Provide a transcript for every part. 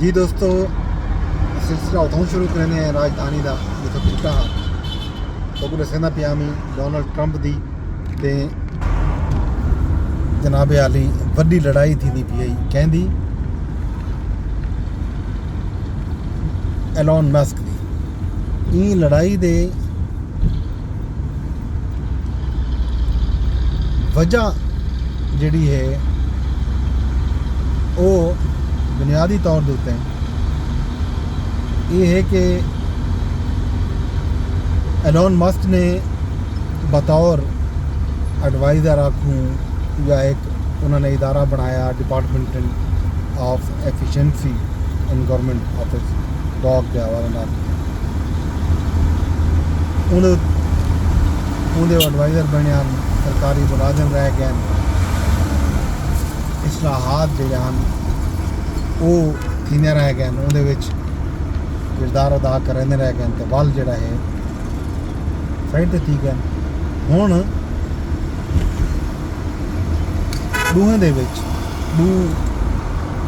जी दोस्तों, सिलसिला उतों शुरू करने हैं राजधानी का जिथे पुट्टा तो पूरे सेना पियामी डोनाल्ड ट्रंप की ते जनाबे आली वड्डी लड़ाई थी पी आई कहती एलोन मस्क की ई लड़ाई दे वजह जिहड़ी है वो बुनियादी तौर के उत्ते ये है कि एलोन मस्क ने बतौर एडवाइज़र आखूँ या एक उन्होंने इदारा बनाया department of efficiency in government office dog के हवाले नाल उन्हें एडवाइज़र बने सरकारी मुलाजिम रह गए इस्लाहात जोड़े हैं वो थींदे रह गए उन्हें किरदार अदा करते रह गए तो बल जोड़ा है साइड थी गए हुण दूहें दे दू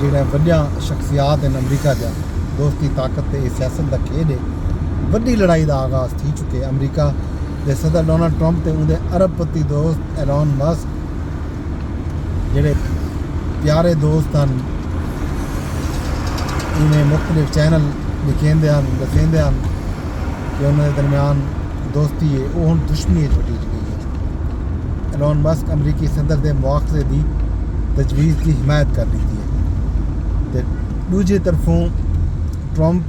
जोड़ा वड्डियां शख्सियात हैं अमरीका का दोस्ती ताकत ते सियासत का खेड है वड्डी लड़ाई का आगाज़ थी चुके अमरीका के सदर डोनाल्ड ट्रंप ते उनके अरबपति दोस्त एलोन मस्क जोड़े प्यारे दोस्त हैं इन्हें मुख्तलिफ चैनल लिखेंदे हैं दसेंदे हैं कि उन्होंने दरमियान दोस्ती है वो हुण दुश्मनी बटी गई है। एलोन मस्क अमरीकी सदर के मुआवजे की तजवीज़ की हिमायत कर दी है तो दूसरी तरफों ट्रंप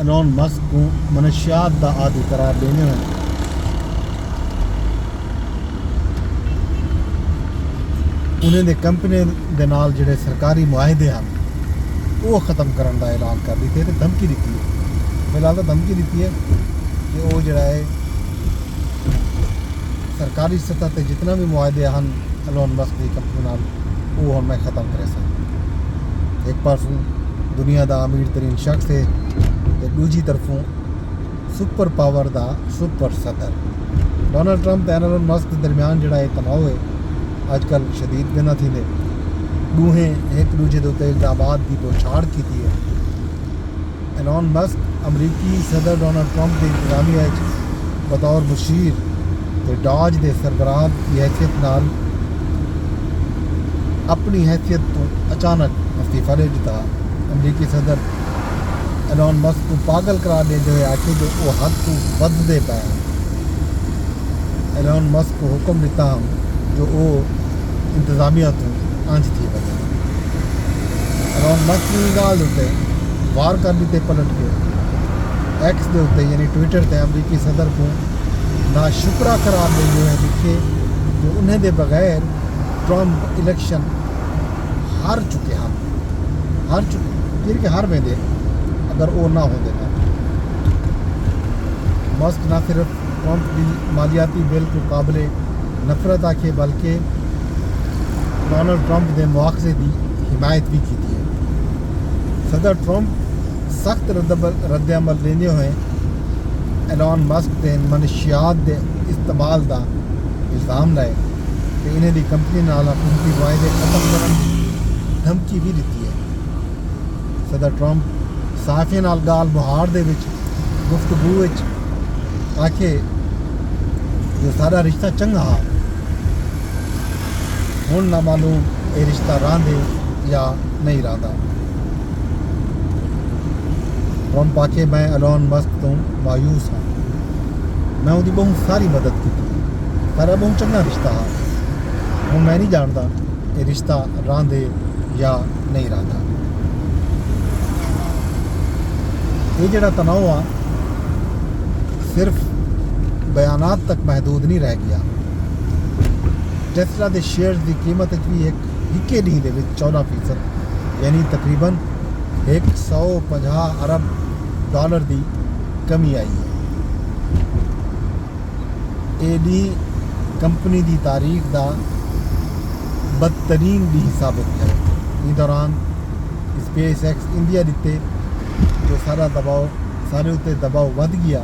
एलोन मस्क को मनशियात का आदि करार देने हैं उन्हें कंपनी के नाल जिहड़े सरकारी मुआहदे हैं वो ख़त्म करने का ऐलान कर दी है तो धमकी दी है फिलहाल तो धमकी दी है कि वो जोड़ा है सरकारी सतह पर जितना भी मुआहदे हैं एलोन मस्क की कंपनी नाल वो हम मैं ख़त्म करे सन एक पासों दुनिया का अमीर तरीन शख्स है तो दूजी तरफों सुपर पावर का सुपर सदर डोनाल्ड ट्रंप और एलोन मस्क के दरमियान जोड़ा है तनाव है अजकल शदीद बिना थी दूहें एक दूजे के उत्ते इल्जामात की बौछाड़ की है। एलोन मस्क अमरीकी सदर डोनाल्ड ट्रंप की इंतजामिया बतौर मुशीर तो डॉज के सरबराह की हैसियत नाल अपनी हैसियत तो अचानक इस्तीफा दे दिता। अमरीकी सदर एलोन मस्क को पागल करार देते हुए आखे कि वो हद को वधदे पे एलोन मस्क को हुक्म दिता जो वो इंतजामिया तो अंज थी वजह एलोन मस्क की गाल उत्ते वार कर दी पलट के एक्स के उत्ते यानी ट्विटर से अमरीकी सदर को ना शुक्रा करार देते हुए लिखे कि उन्हें दे बगैर ट्रंप इलेक्शन हार चुके हैं हार चुके फिर के हार में दे अगर वो ना हो देता मस्क ना सिर्फ ट्रंप की मालियाती बिल को काबिल नफरत आखे बल्कि डोनाल्ड ट्रंप के मुआवजे की हिमायत भी की है। सदर ट्रंप सख्त रद्दअमल लेंदे हुए एलोन मस्क के मनशियात के इस्तेमाल का इल्ज़ाम लाए कि इन्हें दी कंपनी नाल हुकूमती वायदे खत्म करने की धमकी भी दी है। सदर ट्रंप सहाफ़ियों नाल गाल बुहार दे विच गुफ्तगू आखे जो सारा रिश्ता चंगा हुण ना मालूम ये रिश्ता रांधे या नहीं रांधा। ट्रंप आखे मैं एलोन मस्क तो मायूस हाँ मैं उसकी बहुत सारी मदद की सारा बहुत चंगा रिश्ता हाँ हूँ मैं नहीं जानता ये रिश्ता रांधे या नहीं रांधा। ये जोड़ा तनाव आ सिर्फ बयानात तक महदूद नहीं रह गया। टेस्ला के शेयर की कीमत भी एक डी 14% यानी तकरीबन 150 अरब डॉलर की कमी आई है। एडी कंपनी की तारीख का बदतरीन भी साबित है। इस दौरान स्पेस एक्स इंडिया दिते जो सारा दबाव सारे उत्ते दबाव वध गया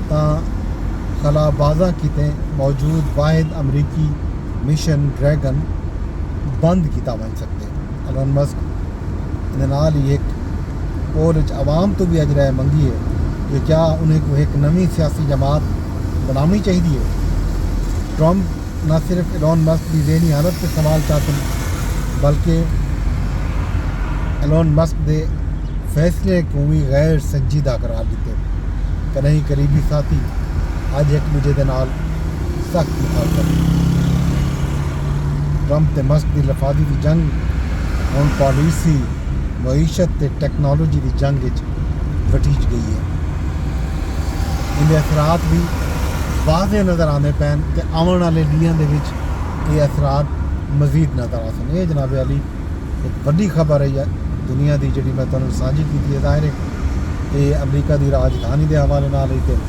तो खलाबाजा किते मौजूद वाहिद अमरीकी मिशन ड्रैगन बंद किया बन सकते। एलोन मस्क ਇਹਦੇ ਨਾਲ ਹੀ ਇੱਕ पोल आवाम तो भी अज राय मंगी है कि क्या उन्हें को एक नवी सियासी जमात बनानी चाहिए। ट्रंप न सिर्फ एलोन मस्क की ज़हनी हालत पर सवाल चाहते हैं बल्कि एलोन मस्क के फैसले को भी गैर संजीदा करार दिते। कहीं करीबी साथी अज एक दूजे के नाल सख्त मुखालफत। ट्रंप ते मस्क की लफादी की जंग हुण पॉलिसी मईशत ते टैक्नोलॉजी की जंग वटीच गई है। इनके असरात भी वाज़े नज़र आते पैन ते आने वाले दिनों के ये असरात मजीद नज़र आ सन। ये जनाब अली एक बड़ी खबर है दुनिया की जी मैं तुहानूं साझी की है। जाहिर है ये अमरीका की राजधानी के हवाले नाल ही ते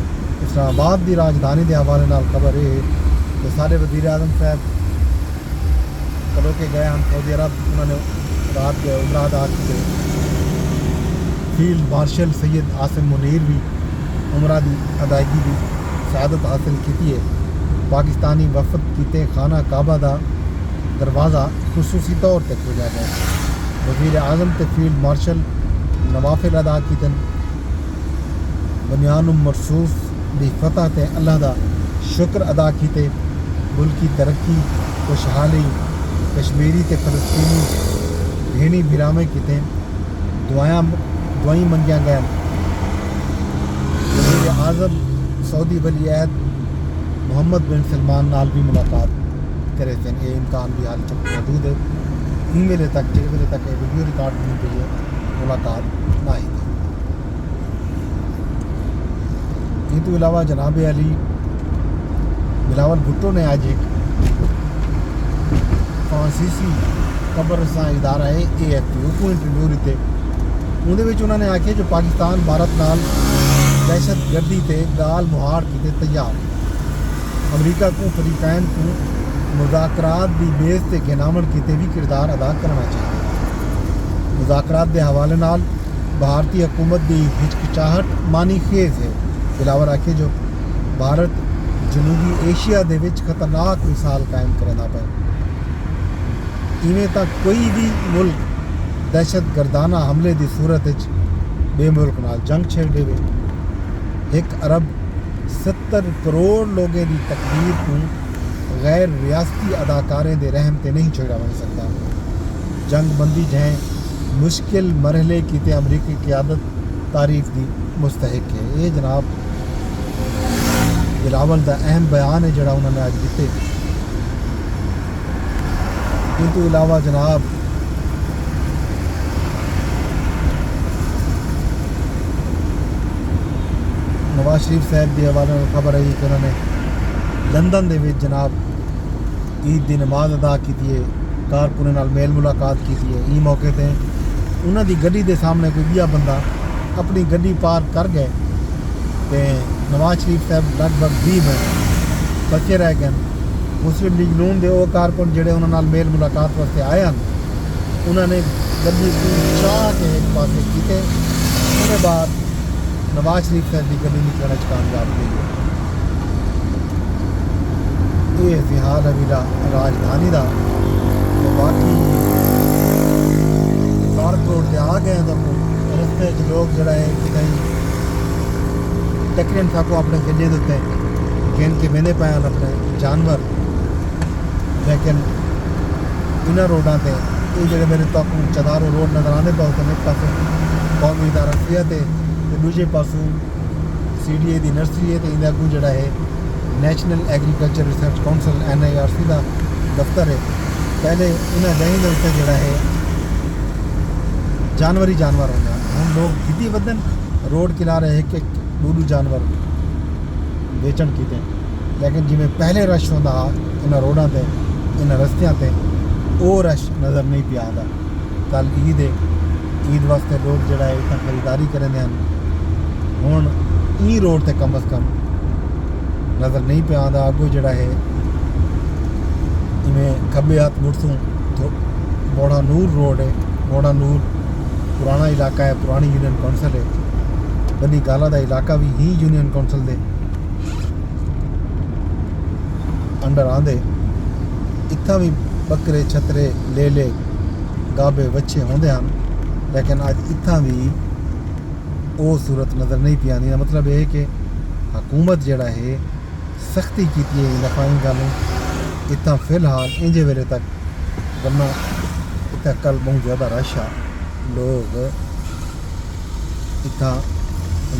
इस्लामाबाद की राजधानी के हवाले नाल खबर है कि सारे वज़ीर आज़म साहब कदों के गए हैं सऊदी अरब। उन्होंने रात के उमरा अदा की। फील्ड मार्शल सैयद आसिम मुनीर भी उमरा की अदायगी की सआदत हासिल की है। पाकिस्तानी वफद किते खाना काबा का दरवाज़ा खसूसी तौर पर खोजा गया। वज़ीर आज़म ते फील्ड मार्शल नवाफिल अदा कितन। बुनियान मरसूस की फतह ते अल्लाह का शुक्र अदा किते। मुल्क की तरक्की खुशहाली कश्मीरी ते फलस्तीनी भेणी बिरामे किते। दुआई मंगिया गया। वज़ीर आज़म सऊदी वली अहद मोहम्मद बिन सलमान नाल भी मुलाकात करे थे। ये इम्कान भी हाल तक मौजूद है। ईमेल तक जिस वेले तक वीडियो रिकॉर्ड नहीं हुई है मुलाकात ना ही थी। इन तो अलावा जनाब अली बिलावल भुट्टो ने आज एक फ्रांसीसी खबरसां इदारा है AFP को इंटरव्यू दिते। उन्होंने आखे जो पाकिस्तान भारत नाल दहशत गर्दी ते गाल मुहाड़ किते तैयार। अमरीका को फरीकैन को मुज़ाकरात की बेस ते गिनावण किते भी किरदार अदा करना चाहिए। मुज़ाकरात के हवाले नाल भारतीय हुकूमत की हिचकिचाहट मानी खेज है। बिलावर आखे जो भारत जनूबी एशिया दे विच खतरनाक मिसाल कायम करना पे। इवें तक कोई भी मुल्क दहशत गर्दाना हमले की सूरत बे मुल्क नाल जंग छेड़ देवे। 1 अरब 70 करोड़ लोगों की तकदीर को गैर रियासती अदाकारें दे रहम ते नहीं छेड़ा बन सकता। जंग बंदी जहें मुश्किल मरहले की ते अमरीकी क़यादत तारीफ की मुस्तहिक है। ये जनाब बिलावल का अहम बयान है जोड़ा उन्होंने अज दिते। इन तो अलावा जनाब नवाज शरीफ साहब के हवाले खबर है कि उन्होंने लंदन दे विच जनाब ईद की नमाज अदा की है। कारकुने नाल मेल मुलाकात की है। ई मौके पर उन्हों की गड्डी के सामने कोई दूजा बंदा अपनी गड्डी पार्क कर गए तो नवाज शरीफ साहब लगभग 20 मिनट बचे रह गए। मुस्लिम लीग नून के वो कारकुन जोड़े उन्होंने मेल मुलाकात वास्ते आए हैं उन्होंने गड्डी को चाह के एक पास किए। उसके बाद नवाज शरीफ साहब की गड्डी निकलने कामयाब हुई है। ये इतिहास है मेरा राजधानी का। तो बाकी पार्क रोड से आ गए तो रस्ते लोग जोड़ा है कि कहीं टकरन साको अपने गले के उत्ते गिन के बहने पाए अपने जानवर। लेकिन इन्होंने रोडों से ये जोड़े मेरे तक चदारो रोड नज़र आने पास एक पास कौमी इदारा सेहत है तो दूजे पासों CDA की नर्सरी है तो इन्हें अगू जोड़ा है national agriculture research council NIRC का दफ्तर है। पहले इन्हें जहीं के उत्ते जोड़ा है जानवर ही जानवर होंगे। हम लोग गिद्दी वदन रोड किनारे एक दूर जानवर बेचण किते। लेकिन जिमें पहले रश होंदा इन्हां रोडों से इन्हां रस्तियां ते वो रश नज़र नहीं पिया आता। कल ईद है। ईद वास्ते लोग जोड़ा है इतना खरीदारी करेंदे हैं। हुण ई रोड ते कम अज़ कम नज़र नहीं पिया आता। अगों जोड़ा है इवें खब्बे हाथ मुड़सूं तो बोड़ा नूर रोड है। बोड़ा नूर पुराना इलाका है, पुरानी यूनियन कौंसल है। बनी गाला का इलाका भी ही यूनियन कौंसल दे अंडर आंदे। इतना भी बकरे छतरे ले गाबे बच्चे होंदे हैं। लेकिन अज इत्थां भी वो सूरत नज़र नहीं पी आती। मतलब यह कि हुकूमत जड़ा है सख्ती की है दफाई गल इतना फिलहाल इंजे वेले तक गन्ना इतना कल बहुत ज़्यादा रश आ लोग इतना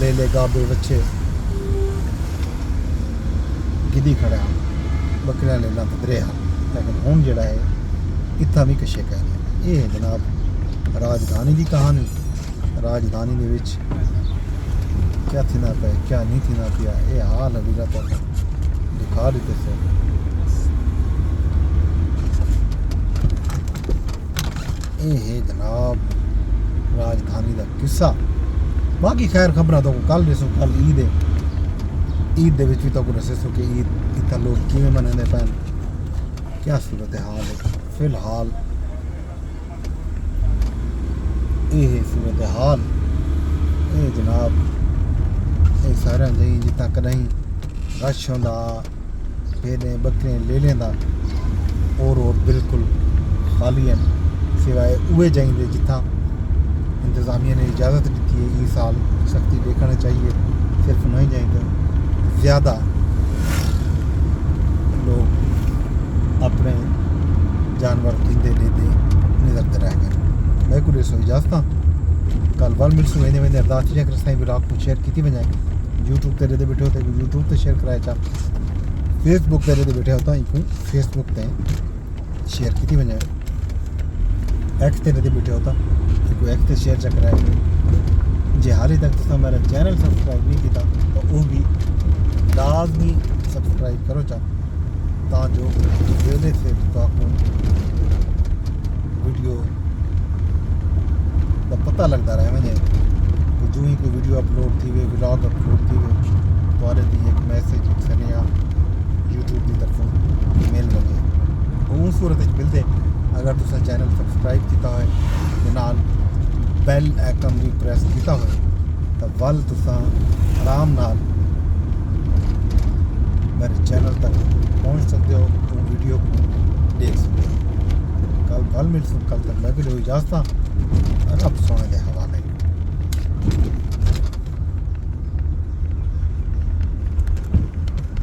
ले ले गाबे बच्चे गिदी खड़ा बकरियां लेना बदरे हा। लेकिन हुण जड़ा है इतना भी कशे कह रहे ये है जनाब राजधानी की कहानी। राजधानी दे विच क्या थी ना पे क्या नहीं थी ना पिया ये हाल अभी तक दिखा देते से ये है जनाब राजधानी का किस्सा। बाकी खैर खबर तो कल दसो कल ईद है ईद दे विच भी तो दसो कि ईद इतना लोग किवें मनाते पैन क्या सूरत हाल है फिलहाल ये है सूरत हाल ये जनाब ये सारा जी जितना कहीं रश होंदा भेड़े बकरे ले लेंदा और बिल्कुल खाली हैं सिवाय उहे जाइंदे जिथा इंतजामिया ने इजाज़त दी है। ये साल सख्ती देखना चाहिए सिर्फ नहीं जाइंदे ज़्यादा लोग अपने जानवर किंदे लेते नज़र रह गए। मैं को सो इजाज़त कल वाल मिलसूँ वेंदे वेंदे अरदास थी कर साईं ब्लॉग को शेयर की वजाए यूट्यूब ते रहते बैठे होते यूट्यूब ते शेयर कराया चा फेसबुक ते रहते बैठे होता इको फेसबुक ते शेयर की वजाए एक्स ते रहते बैठे होता इको एक्स ते शेयर चा कराया जे हाल तक तुम मेरा चैनल सब्सक्राइब नहीं किया तो वो भी लाजमी सब्सक्राइब करो चा जो वेले से वीडियो का पता लगता रहे मुझे जो ही कोई वीडियो अपलोड थी वे व्लॉग अपलोड थी वे तुम्हारे दी एक मैसेज एक सनेहा यूट्यूब की तरफों मिल लगे उस सूरत मिलते अगर तुसा चैनल सब्सक्राइब किया है नाल बैल आइकन भी प्रेस किया हो तो वल तुसा आराम नाल मेरे चैनल तक पहुँच सकते हो वीडियो को देख सकते हो। कल मिलसूँ कल तक मैं भी लो इजाज़त रब सोने दे हवाले।